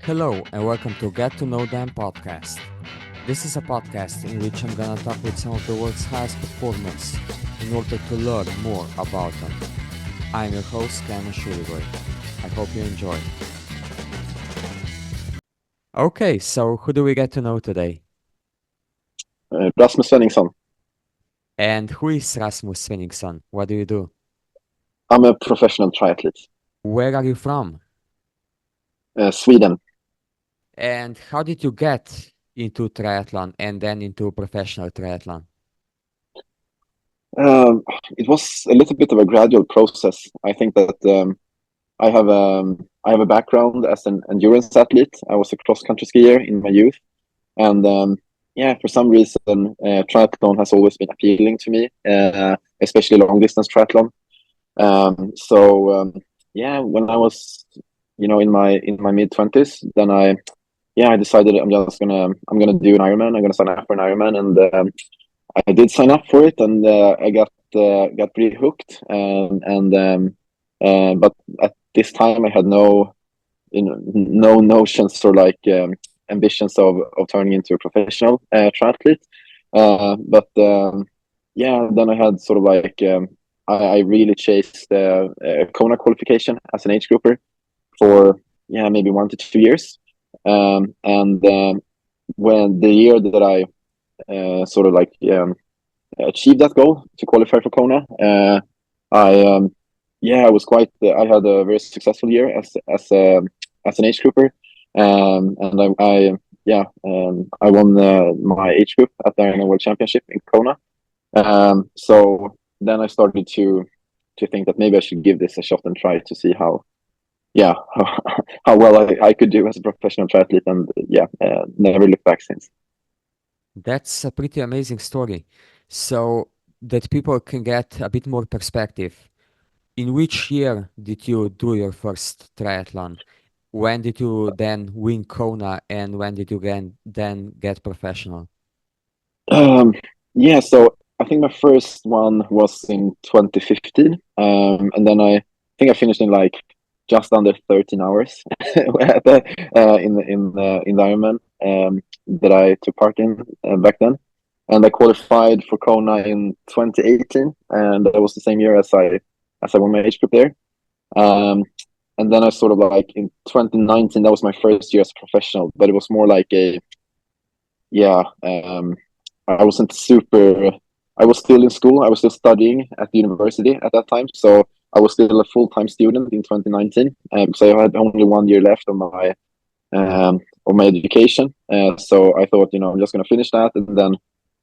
Hello and welcome to Get to Know Them podcast. This is a podcast in which I'm gonna talk with some of the world's highest performers in order to learn more about them. I'm your host, Cameron Shuligoy. I hope you enjoy. Okay, so who do we get to know today? Rasmus Svenningsson. And who is Rasmus Svenningsson? What do you do? I'm a professional triathlete. Where are you from? Sweden. And how did you get into triathlon and then into professional triathlon? It was a little bit of a gradual process. I think that I have a background as an endurance athlete. I was a cross country skier in my youth, and for some reason, triathlon has always been appealing to me, especially long distance triathlon. When I was, in my mid-20s, then I decided I'm gonna do an Ironman. I'm gonna sign up for an Ironman, and I did sign up for it, and I got pretty hooked. But at this time, I had no notions or ambitions of turning into a professional triathlete. Then I had sort of I really chased Kona qualification as an age grouper for maybe 1 to 2 years. When the year that I achieved that goal to qualify for Kona, I was I had a very successful year as an age grouper, and I won my age group at the Ironman World Championship in Kona. So then I started to think that maybe I should give this a shot and try to see how how well I could do as a professional triathlete, and never looked back since. That's a pretty amazing story. So that people can get a bit more perspective. In which year did you do your first triathlon? When did you then win Kona, and when did you then get professional? Um, so I think my first one was in 2015, and then I think I finished in just under 13 hours in the Ironman that I took part in back then, and I qualified for Kona in 2018, and that was the same year as I won my age group there. And then I sort of in 2019, that was my first year as a professional, but it was more like I wasn't super. I was still in school. I was still studying at the university at that time, so I was still a full-time student in 2019. So I had only 1 year left of my education. So I thought, I'm just going to finish that, and then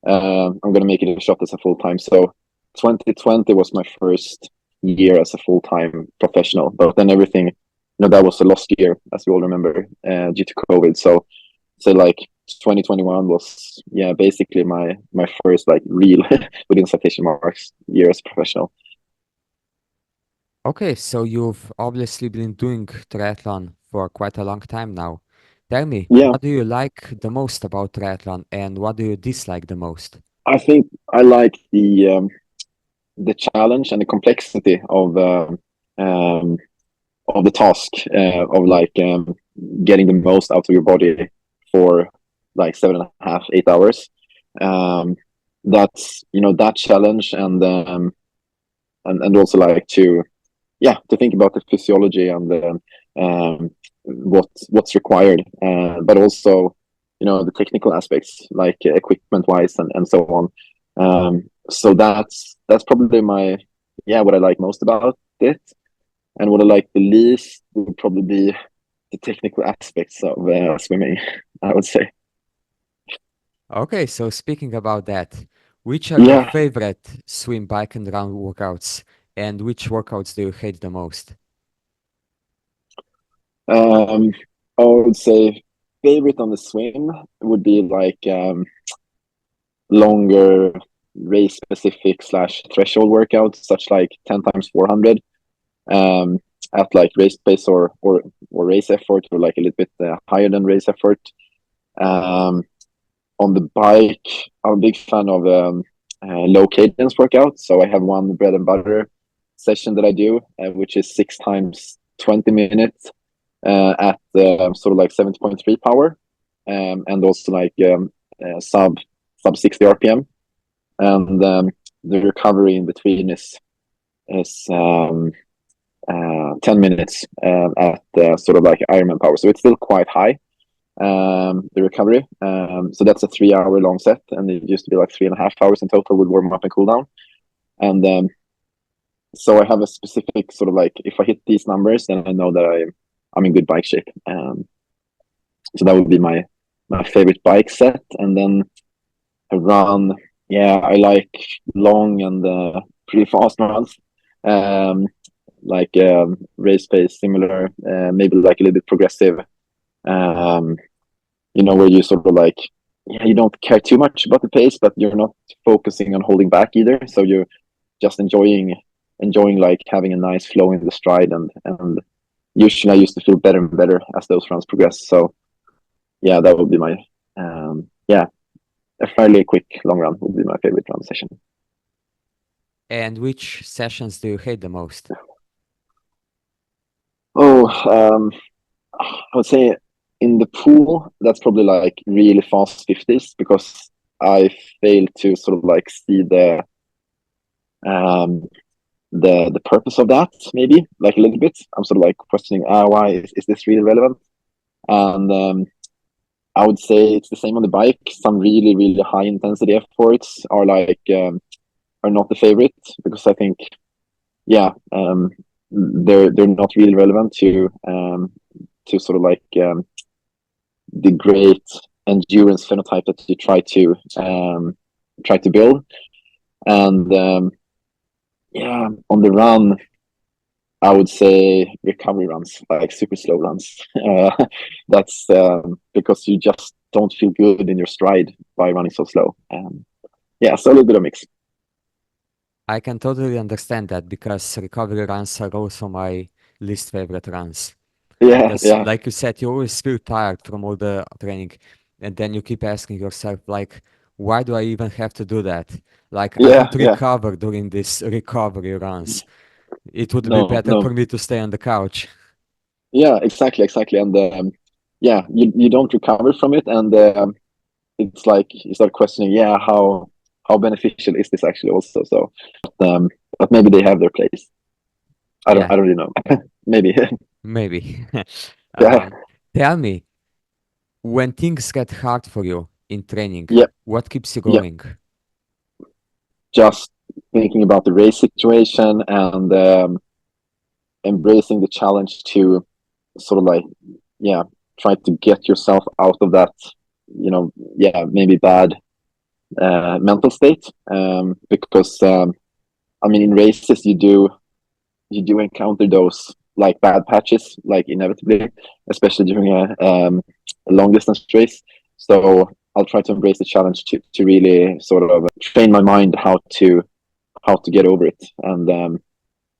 I'm going to make it a shot as a full-time. So 2020 was my first year as a full-time professional, but then everything, that was a lost year, as we all remember, due to COVID. So 2021 was basically my first real within citation marks year as a professional. Okay, so you've obviously been doing triathlon for quite a long time now. Tell me, Yeah, what do you like the most about triathlon, and what do you dislike the most? I think I like the challenge and the complexity of the task of getting the most out of your body for 7.5, 8 hours. That's that challenge, and also to think about the physiology and what's required, but also the technical aspects equipment wise and so on. So that's probably what I like most about it, and what I like the least would probably be the technical aspects of swimming, I would say. Okay, so speaking about that, which are your Yeah, favorite swim, bike, and run workouts, and which workouts do you hate the most? I would say favorite on the swim would be longer race specific / threshold workouts, such 10 times 400 at race pace or race effort, or a little bit higher than race effort. On the bike, I'm a big fan of low cadence workouts. So I have one bread and butter session that I do, which is 6 times 20 minutes at sort of like 70.3 power, and also like sub 60 RPM, and the recovery in between is 10 minutes at sort of like Ironman power. So it's still quite high, the recovery. So that's a 3 hour long set, and it used to be like 3.5 hours in total with warm up and cool down. And so I have a specific sort of like, if I hit these numbers, then I know that I'm in good bike shape. So that would be my favorite bike set. And then a run, yeah, I like long and pretty fast runs. Like race pace, similar, maybe like a little bit progressive. Um, where you sort of like, yeah, you don't care too much about the pace, but you're not focusing on holding back either. So you're just enjoying like having a nice flow in the stride, and usually I used to feel better and better as those runs progress. So yeah, that would be my yeah, a fairly quick long run would be my favorite run session. And which sessions do you hate the most? Oh, I would say in the pool, that's probably like really fast 50s, because I fail to sort of like see um, the purpose of that, maybe like a little bit. I'm sort of like questioning, why is this really relevant? And I would say it's the same on the bike. Some really, really high intensity efforts are like are not the favorite, because I think, yeah, they're not really relevant to sort of like the great endurance phenotype that you try to build. And yeah, on the run, I would say recovery runs, like super slow runs. That's because you just don't feel good in your stride by running so slow. Yeah, so a little bit of mix. I can totally understand that because recovery runs are also my least favorite runs. Yeah, Because, yeah, like you said, you always feel tired from all the training, and then you keep asking yourself, like, why do I even have to do that? Like, I yeah, won't yeah. recover during these recovery runs. It would be No, better no. for me to stay on the couch. Yeah, exactly, exactly. And yeah, you don't recover from it, and it's like you start questioning, yeah, how beneficial is this actually also? So, um, but maybe they have their place. Yeah, I don't really know. Maybe. maybe. Yeah, um, Tell me, when things get hard for you in training, yeah, what keeps you yeah. going? Just thinking about the race situation, and embracing the challenge to sort of like, yeah, try to get yourself out of that, yeah, maybe bad mental state. Because I mean, in races, you do encounter those like bad patches, like inevitably, especially during a long distance race. So I'll try to embrace the challenge to really sort of train my mind how to get over it. And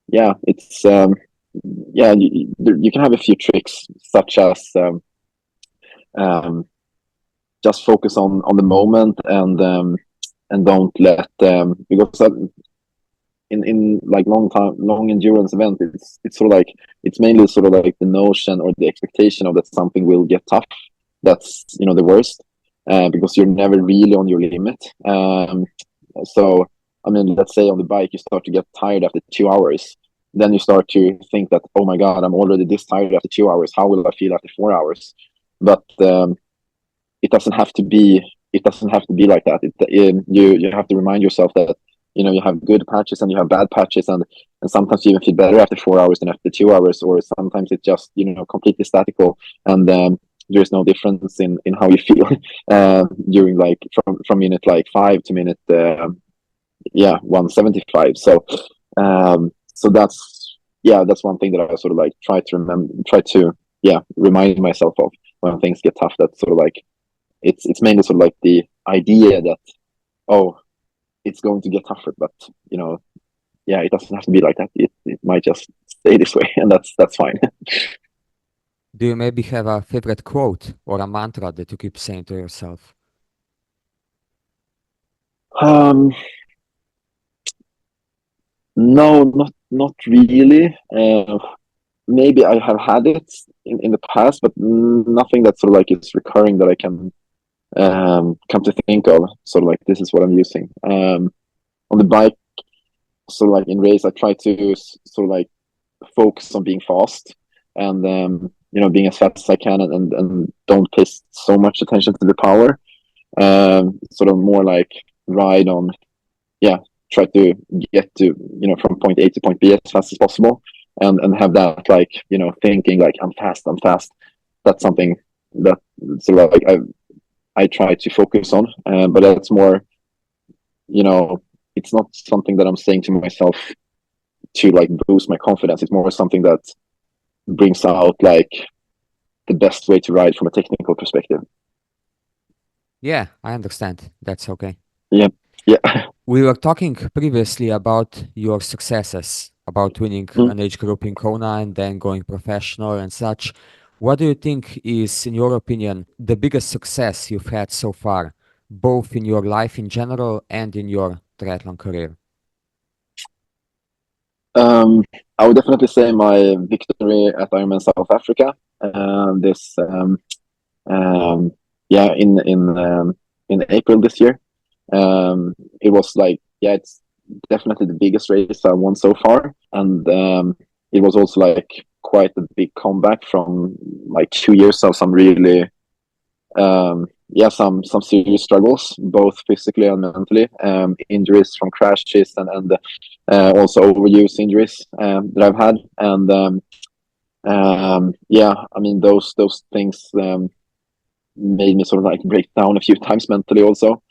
yeah, it's yeah, you can have a few tricks, such as um, just focus on the moment, and don't let because in like long endurance event, it's sort of like, it's mainly sort of like the notion or the expectation of that something will get tough. That's the worst, because you're never really on your limit. So I mean, let's say on the bike you start to get tired after 2 hours, then you start to think that, oh my god, I'm already this tired after 2 hours, how will I feel after 4 hours? But it doesn't have to be like that. You have to remind yourself that you have good patches and you have bad patches, and sometimes you even feel better after 4 hours than after 2 hours, or sometimes it's just completely statical, and there's no difference in how you feel during like from minute like 5 to minute 175. So that's one thing that I sort of like try to remind myself of when things get tough. That's sort of like, it's mainly sort of like the idea that, oh, it's going to get tougher, but yeah, it doesn't have to be like that. It might just stay this way, and that's fine. Do you maybe have a favorite quote or a mantra that you keep saying to yourself? um no, not really. maybe I have had it in the past, but nothing that sort of like is recurring that I can come to think of. Sort of like this is what I'm using. On the bike, sort of like in race, I try to sort of like focus on being fast and being as fast as I can, and don't pay so much attention to the power. Sort of more like ride on, yeah, try to get to from point A to point B as fast as possible, and have that like thinking like I'm fast. That's something that sort of like I try to focus on, but that's more it's not something that I'm saying to myself to like boost my confidence. It's more something that brings out like the best way to ride from a technical perspective. Yeah, I understand. That's okay. Yeah, yeah. We were talking previously about your successes, about winning Mm. an age group in Kona and then going professional and such. What do you think is, in your opinion, the biggest success you've had so far, both in your life in general and in your triathlon career? Um, I would definitely say my victory at Ironman South Africa. This um, yeah, in April this year. It was like, yeah, it's definitely the biggest race I won so far, and it was also like quite a big comeback from like 2 years of some really some serious struggles, both physically and mentally. Injuries from crashes and also overuse injuries that I've had, and yeah, I mean those things made me sort of like break down a few times mentally also.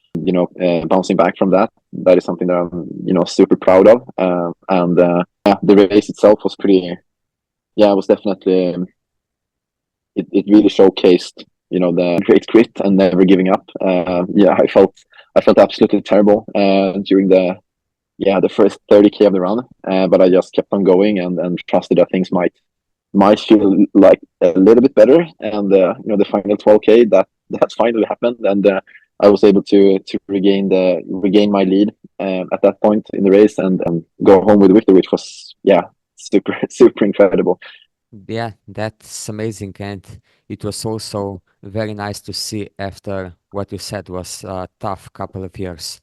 Bouncing back from that is something that I'm super proud of. And yeah, the race itself was pretty. Yeah, it was definitely. It really showcased the great grit and never giving up. Yeah, I felt absolutely terrible during the first 30K of the run, but I just kept on going and trusted that things might feel like a little bit better. And the final 12K that finally happened, and I was able to regain my lead at that point in the race, and go home with a victory, which was super super incredible. Yeah, that's amazing. And it was also very nice to see after what you said was a tough couple of years.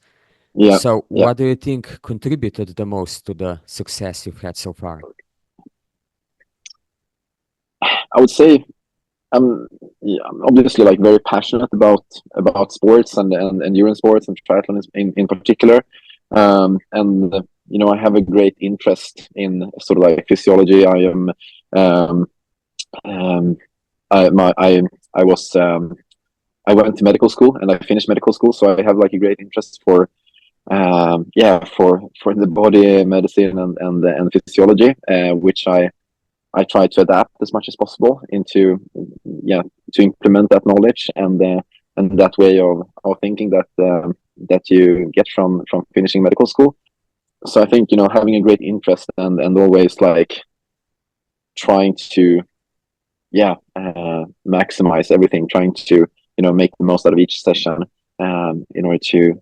Yeah, So, yeah. what do you think contributed the most to the success you've had so far? I would say I'm obviously like very passionate about sports and endurance sports and triathlon in particular, and I have a great interest in sort of like physiology. I am um, um, I my I was I went to medical school and I finished medical school, so I have like a great interest for for the body medicine and physiology, which I try to adapt as much as possible into to implement that knowledge and that way of thinking that you get from finishing medical school. So I think having a great interest and always like trying to maximize everything, trying to make the most out of each session in order to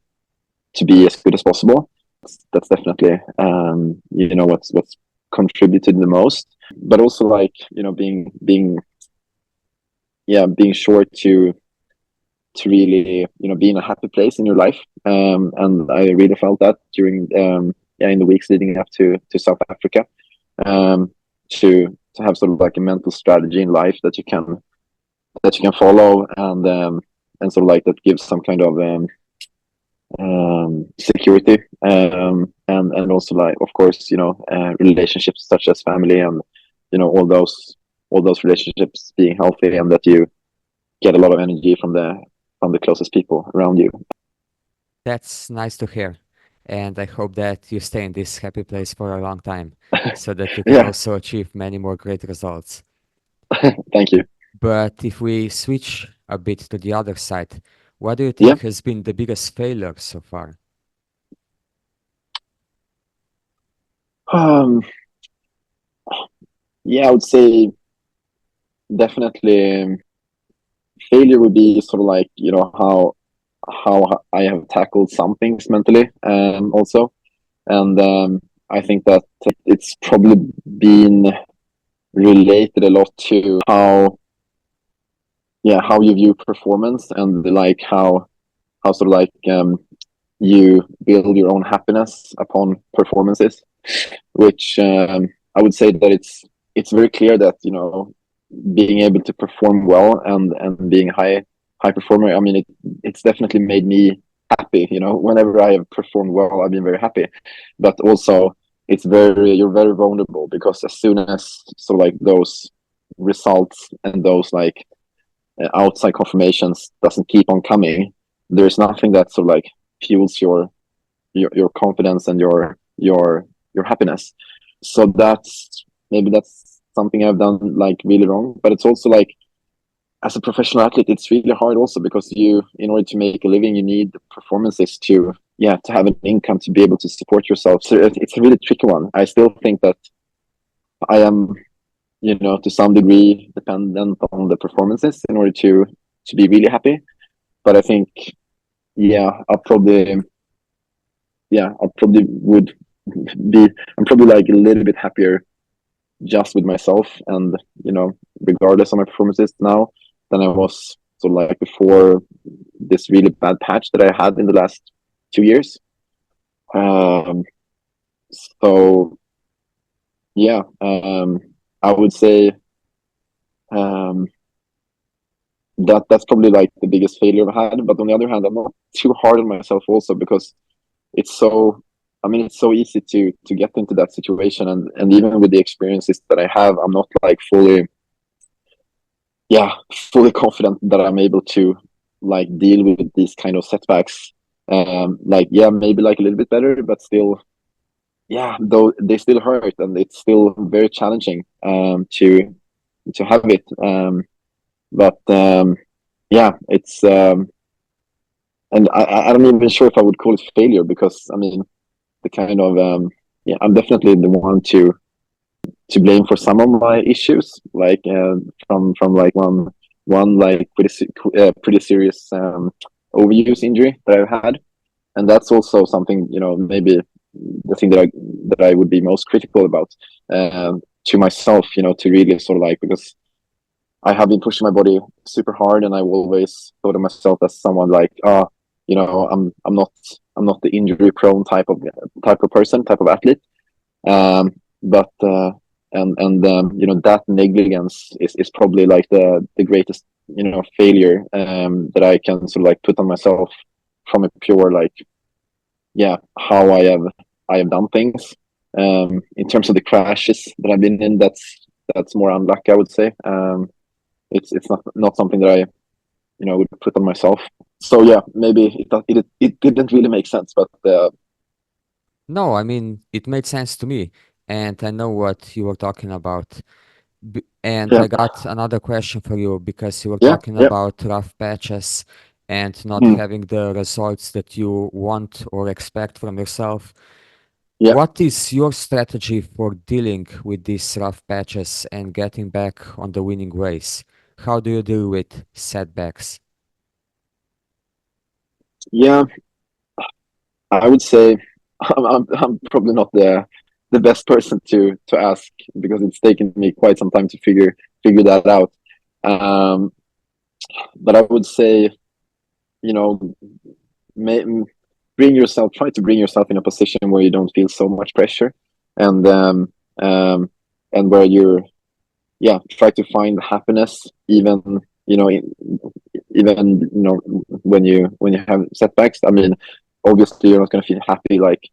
be as good as possible. That's definitely what's contributed the most, but also like being sure to really be in a happy place in your life, and I really felt that during in the weeks leading up to South Africa, to have sort of like a mental strategy in life that you can follow, and sort of like that gives some kind of security, and also like of course relationships such as family, and all those relationships being healthy, and that you get a lot of energy from the closest people around you. That's nice to hear. And I hope that you stay in this happy place for a long time so that you can Yeah, also achieve many more great results. thank you. But if we switch a bit to the other side, what do you Yeah, think has been the biggest failure so far? um, yeah, I would say definitely failure would be sort of like how I have tackled some things mentally, also, and I think that it's probably been related a lot to how, yeah, how you view performance, and like how sort of like you build your own happiness upon performances, which I would say that it's very clear that, you know, being able to perform well and being high performer, I mean, it's definitely made me happy. You know, whenever I have performed well, I've been very happy. But also, it's very, you're very vulnerable, because as soon as sort of like those results and those like outside confirmations doesn't keep on coming, there's nothing that sort of like fuels your confidence and your happiness. So that's, maybe that's something I've done like really wrong. But it's also like, as a professional athlete, it's really hard also, because you, in order to make a living, you need performances to, yeah, to have an income to be able to support yourself. So it's a really tricky one. I still think that I am, you know, to some degree dependent on the performances in order to be really happy. But I think, yeah, I probably would be, I'm probably like a little bit happier just with myself, and, you know, regardless of my performances now, than I was sort of like before this really bad patch that I had in the last 2 years. Um, so yeah, I would say um, that that's probably like the biggest failure I've had. But on the other hand, I'm not too hard on myself also, because it's so, I mean, it's so easy to get into that situation, and even with the experiences that I have, I'm not like fully, yeah, fully confident that I'm able to like deal with these kind of setbacks. Like, yeah, maybe like a little bit better, but still, yeah, though they still hurt, and it's still very challenging to have it. But yeah, it's and I'm not even sure if I would call it failure, because I mean, the kind of yeah, I'm definitely the one to blame for some of my issues, like from like one like pretty serious overuse injury that I've had. And that's also something, you know, maybe the thing that I would be most critical about to myself, you know, to really sort of like, because I have been pushing my body super hard, and I always thought of myself as someone like, you know, I'm not the injury prone type of person, type of athlete. But you know, that negligence is probably like the greatest, you know, failure that I can sort of like put on myself, from a pure like, yeah, how I have done things. In terms of the crashes that I've been in, that's more unlucky, I would say. It's not something that I, you know, would put on myself. So yeah, maybe it didn't really make sense, but No, I mean, it made sense to me, and I know what you were talking about. And yeah, I got another question for you because you were yeah, talking yeah, about rough patches and not mm, having the results that you want or expect from yourself. yeah. What is your strategy for dealing with these rough patches and getting back on the winning race? How do you deal with setbacks? Yeah, I would say I'm probably not the best person to ask, because it's taken me quite some time to figure that out. Um, but I would say, you know, may, try to bring yourself in a position where you don't feel so much pressure, and um, and where you're, yeah, try to find happiness, even, you know, even, you know, when you have setbacks. I mean, obviously you're not going to feel happy like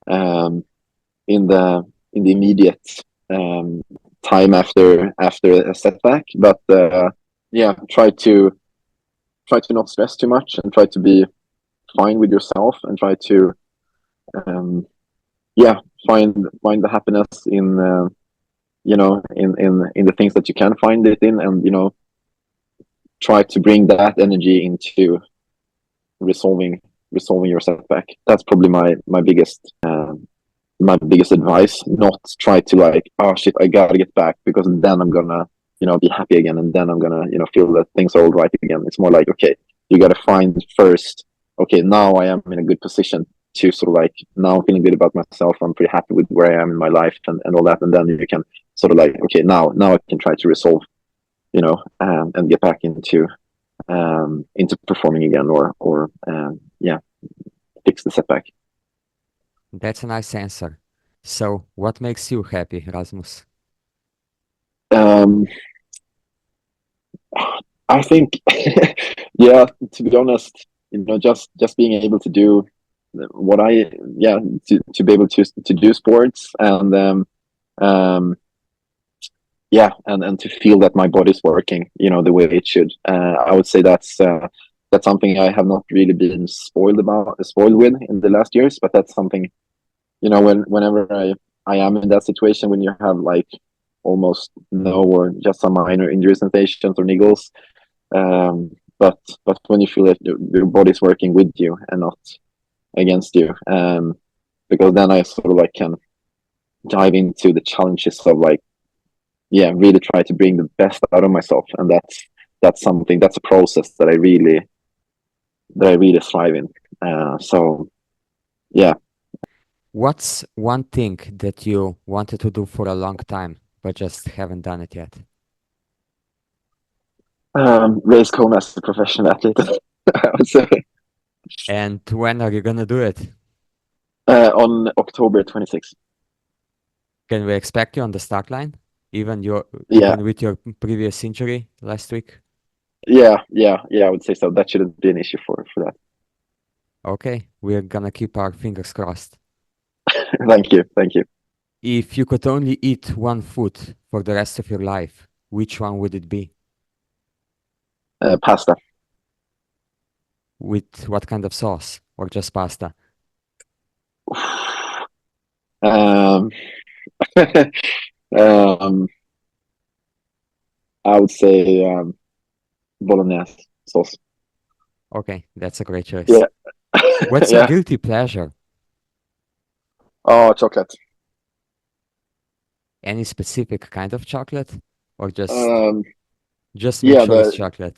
um, in the immediate time after a setback, but yeah, try to not stress too much, and try to be fine with yourself, and try to um, yeah, find the happiness in you know, in the things that you can find it in, and, you know, try to bring that energy into resolving resolving your setback. That's probably my biggest advice. Not try to like, oh shit, I gotta get back, because then I'm gonna, you know, be happy again, and then I'm gonna, you know, feel that things are all right again. It's more like, okay, you gotta find first, okay, now I am in a good position to sort of like, now I'm feeling good about myself, I'm pretty happy with where I am in my life, and all that, and then you can sort of like, okay, now I can try to resolve, and get back into performing again, or yeah, fix the setback. That's a nice answer. So, what makes you happy, Rasmus? Um, I think, yeah, to be honest, just being able to do what yeah, to be able to do sports, and um, yeah, and to feel that my body's working, the way it should. I would say that's something I have not really been spoiled with in the last years, but that's something, whenever I am in that situation, when you have like almost no or just some minor injury sensations or niggles, but when you feel that your body's working with you and not against you, because then I sort of like can dive into the challenges of like, yeah, really try to bring the best out of myself, and that's a process that I really thrive in. So yeah, What's one thing that you wanted to do for a long time, but just haven't done it yet? race Kona as a professional athlete. I would say And when are you gonna do it? on October 26th. Can we expect you on the start line? Yeah, Even with your previous injury last week? yeah. I would say so. That shouldn't be an issue for that. Okay, we're gonna keep our fingers crossed. Thank you. If you could only eat one food for the rest of your life, which one would it be? Pasta. With what kind of sauce? Or just pasta? Um, um, I would say bolognese sauce. Okay, that's a great choice. Yeah, What's your yeah. guilty pleasure? Oh, chocolate. Any specific kind of chocolate? Or Um, just make yeah, sure it's the chocolate?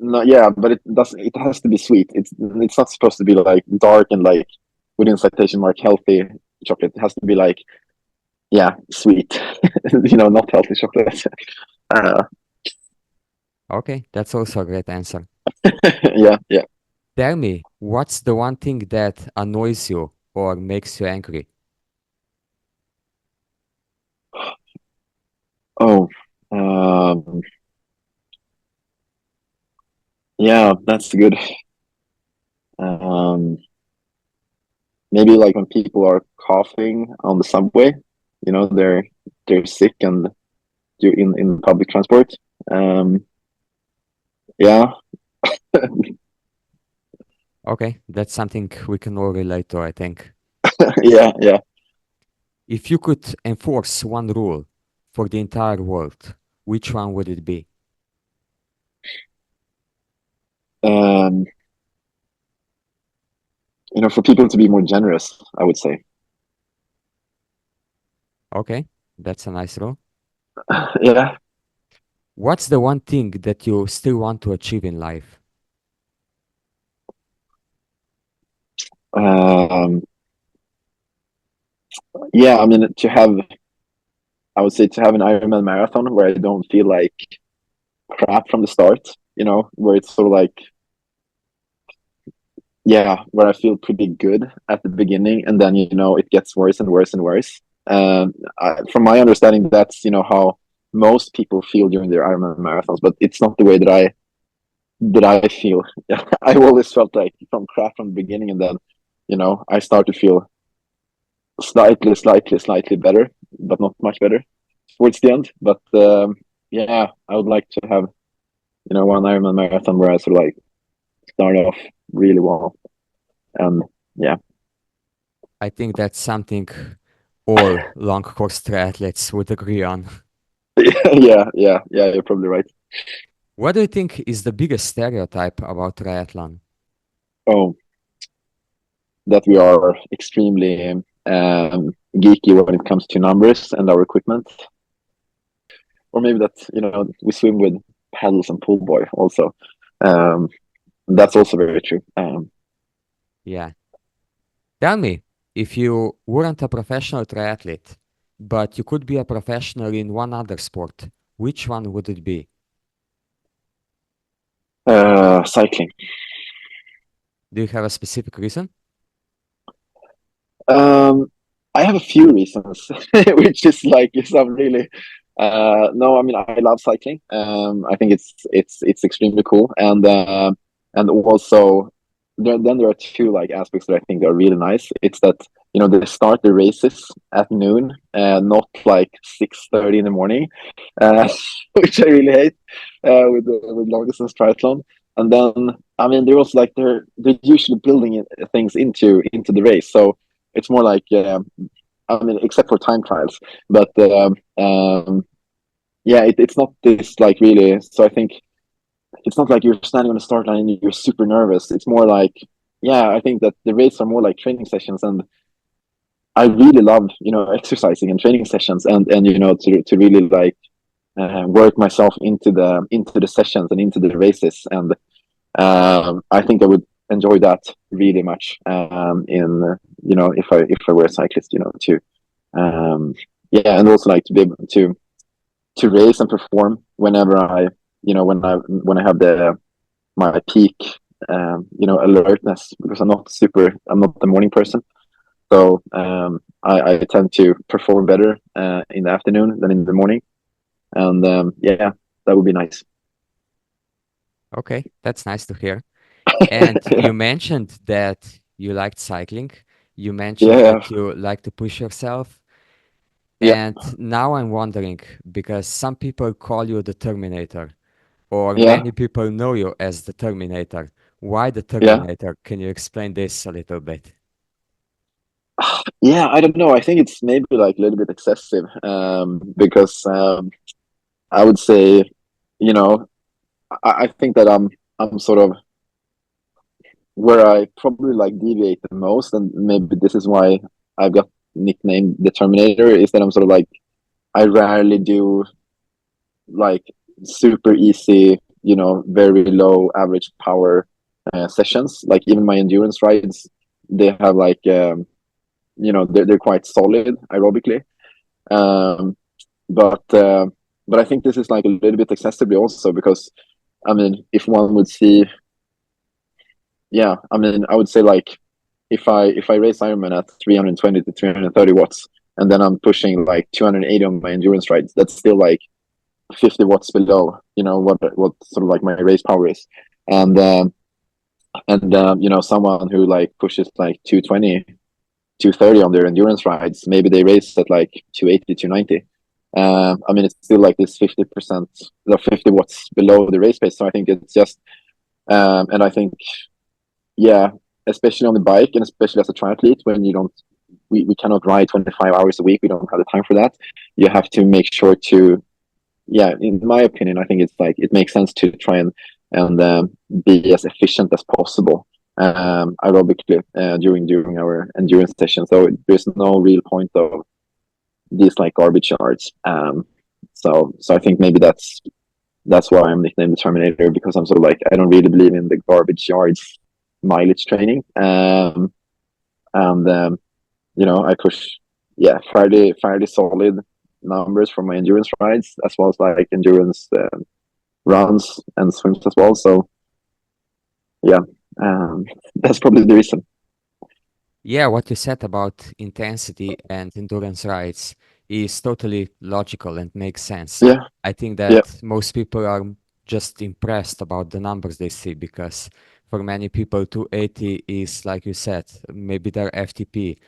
no, yeah, but it does. It has to be sweet. It's not supposed to be like dark and like within citation mark healthy chocolate. It has to be like, yeah, sweet. Not healthy chocolate. Uh, Okay, that's also a great answer. yeah, yeah. Tell me, what's the one thing that annoys you or makes you angry? Oh, um, yeah, that's good. Um, maybe like when people are coughing on the subway, they're sick and you're in public transport. Um, yeah, Okay, that's something we can all relate to, I think. yeah. If you could enforce one rule for the entire world, which one would it be? Um, for people to be more generous, I would say. Okay, that's a nice rule. Yeah. What's the one thing that you still want to achieve in life? Um, yeah, I mean, I would say to have an Ironman marathon where I don't feel like crap from the start, where it's sort of like, yeah, where I feel pretty good at the beginning, and then, it gets worse and worse and worse. From my understanding, that's, how most people feel during their Ironman marathons, but it's not the way that I feel. Yeah, I always felt like from crap from the beginning, and then, I start to feel slightly better, but not much better towards the end. But yeah, I would like to have one Ironman marathon where I sort of like start off really well, and yeah, I think that's something all long course triathletes would agree on. yeah. You're probably right. What do you think is the biggest stereotype about triathlon? Oh, that we are extremely geeky when it comes to numbers and our equipment, or maybe that we swim with paddles and pull buoy also. Um, that's also very true. Yeah. Tell me, if you weren't a professional triathlete, but you could be a professional in one other sport. Which one would it be? Cycling. Do you have a specific reason? Um, I have a few reasons, which is like some really. No, I mean I love cycling. I think it's extremely cool, and also there are two like aspects that I think are really nice. It's that they start the races at noon, not like 6:30 in the morning, uh, which I really hate with long distance triathlon. And then I mean they're also like they're usually building things into the race, so it's more like I mean, except for time trials, but yeah, it's not this like really. So I think it's not like you're standing on the start line and you're super nervous. It's more like, yeah, I think that the races are more like training sessions, and I really love exercising and training sessions, and to really like work myself into the sessions and into the races, and I think I would enjoy that really much in if I were a cyclist, to um, yeah, and also like to be able to race and perform whenever when I have my peak alertness, because I'm not the morning person, so I tend to perform better in the afternoon than in the morning, and yeah, that would be nice. Okay, that's nice to hear. And Yeah, you mentioned that you liked cycling. You mentioned yeah, that you like to push yourself. yeah, And now I'm wondering, because some people call you the Terminator, or yeah, many people know you as the Terminator. Why the yeah. Terminator? Can you explain this a little bit? Yeah, I don't know. I think it's maybe like a little bit excessive, because I would say, you know, I think that I'm sort of where I probably like deviate the most, and maybe this is why I've got nicknamed the Terminator, is that I'm sort of like I rarely do like super easy, very low average power sessions. Like even my endurance rides, they have like they're quite solid aerobically. Um, but uh, but I think this is like a little bit excessively also, because I mean if one would see, yeah, I mean I would say like if I race Ironman at 320 to 330 watts, and then I'm pushing like 280 on my endurance rides, that's still like 50 watts below what sort of like my race power is. And someone who like pushes like 220, 230 on their endurance rides, maybe they race at like 280, 290. I mean, it's still like this 50%, 50 watts below the race pace. So I think it's just, and I think, yeah, especially on the bike, and especially as a triathlete, when we cannot ride 25 hours a week. We don't have the time for that. You have to make sure to, yeah, in my opinion, I think it's like it makes sense to try and be as efficient as possible aerobically during our endurance session. So there's no real point of these like garbage yards. So I think maybe that's why I'm nicknamed the Terminator, because I'm sort of like I don't really believe in the garbage yards mileage training. And I push, yeah, fairly solid numbers from my endurance rides, as well as like endurance runs and swims as well. So yeah, that's probably the reason. Yeah, what you said about intensity and endurance rides is totally logical and makes sense. Yeah, I think yeah, that most people are just impressed about the numbers they see, because for many people, 280 is, like you said, maybe their FTP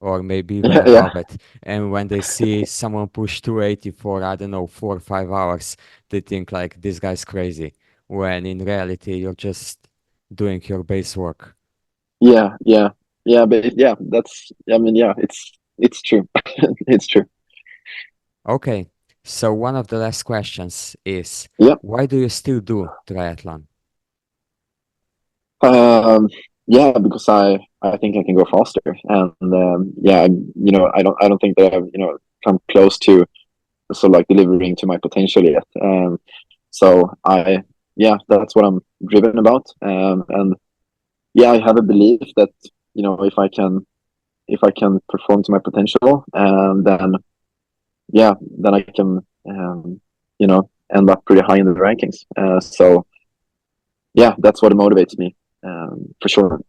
or maybe even yeah, yeah, above it. And when they see someone push 280 for, I don't know, 4 or 5 hours, they think like this guy's crazy, when in reality, you're just doing your base work. yeah, yeah, yeah. But yeah, that's. I mean, yeah, it's true. It's true. Okay, so one of the last questions is, Yeah. why do you still do triathlon? Um, yeah, because I think I can go faster, and yeah, I don't think that I've come close to sort of like delivering to my potential yet. So yeah, that's what I'm driven about. And yeah, I have a belief that if I can perform to my potential, then yeah, then I can end up pretty high in the rankings. So yeah, that's what motivates me for sure.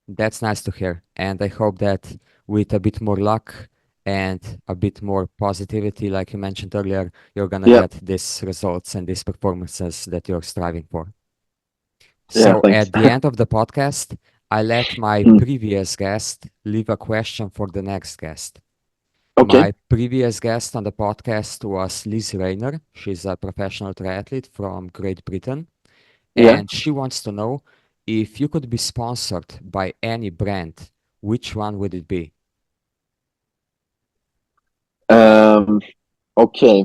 That's nice to hear. And I hope that with a bit more luck and a bit more positivity, like you mentioned earlier, you're gonna Yeah, get these results and these performances that you're striving for. yeah, So thanks. at the end of the podcast, I let my Mm, previous guest leave a question for the next guest. okay, My previous guest on the podcast was Liz Rayner. She's a professional triathlete from Great Britain, yeah. and she wants to know if you could be sponsored by any brand, which one would it be? Um, okay.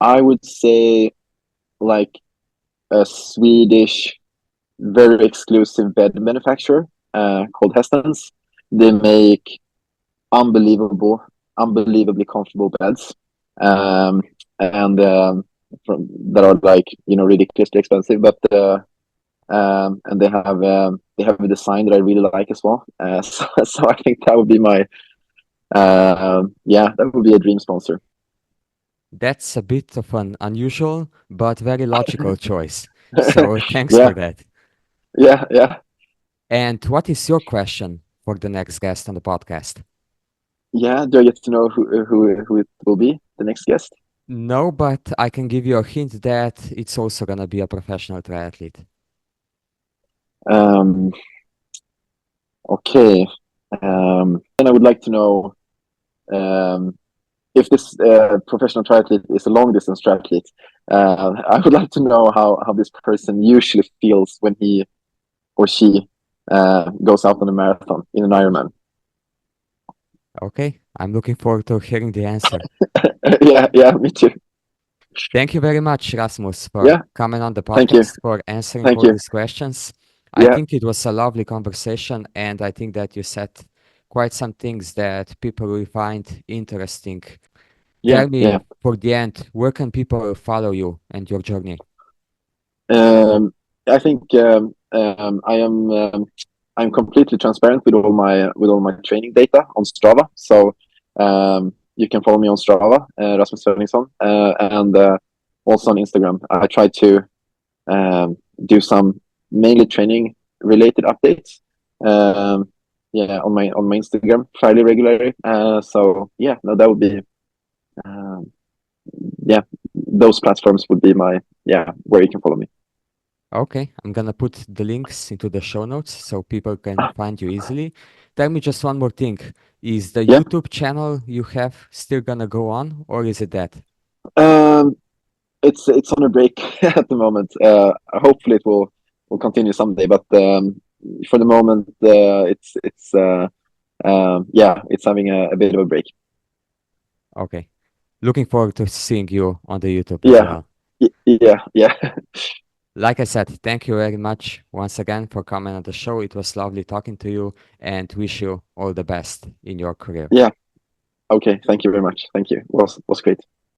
I would say like a Swedish, very exclusive bed manufacturer called Hestens. They make unbelievable, unbelievably comfortable beds, um, and that are like ridiculously expensive, but and they have a design that I really like as well. So I think that would be my yeah, that would be a dream sponsor. That's a bit of an unusual but very logical choice. So thanks Yeah, for that. yeah, yeah, And what is your question for the next guest on the podcast? yeah. Do I get to know who it will be, the next guest? No, but I can give you a hint that it's also gonna be a professional triathlete. Um, okay. And I would like to know um, if this professional triathlete is a long distance triathlete. I would like to know how this person usually feels when he or she goes out on a marathon in an Ironman. Okay, I'm looking forward to hearing the answer. Yeah, yeah, me too. Thank you very much, Rasmus, for Yeah, coming on the thank you, podcast, for answering thank all you. these questions. I Yeah, think it was a lovely conversation, and I think that you said quite some things that people will find interesting. yeah, Tell yeah. me, for the end, where can people follow you and your journey? Um, I think I'm completely transparent with all my training data on Strava. So you can follow me on Strava, Rasmus Svenningsson, and also on Instagram. I try to do some mainly training related updates. Um, yeah, on my Instagram fairly regularly. So yeah, no, that would be um, yeah, those platforms would be my yeah where you can follow me. Okay, I'm gonna put the links into the show notes so people can find you easily. Tell me just one more thing. Is the Yeah. YouTube channel you have still gonna go on, or is it that? Um, it's on a break at the moment. Hopefully, it will continue someday, but for the moment, yeah, it's having a bit of a break. Okay. Looking forward to seeing you on the YouTube as Yeah, well. yeah, yeah, Like I said, thank you very much once again for coming on the show. It was lovely talking to you and wish you all the best in your career. yeah. Okay, thank you very much. Thank you. Was great.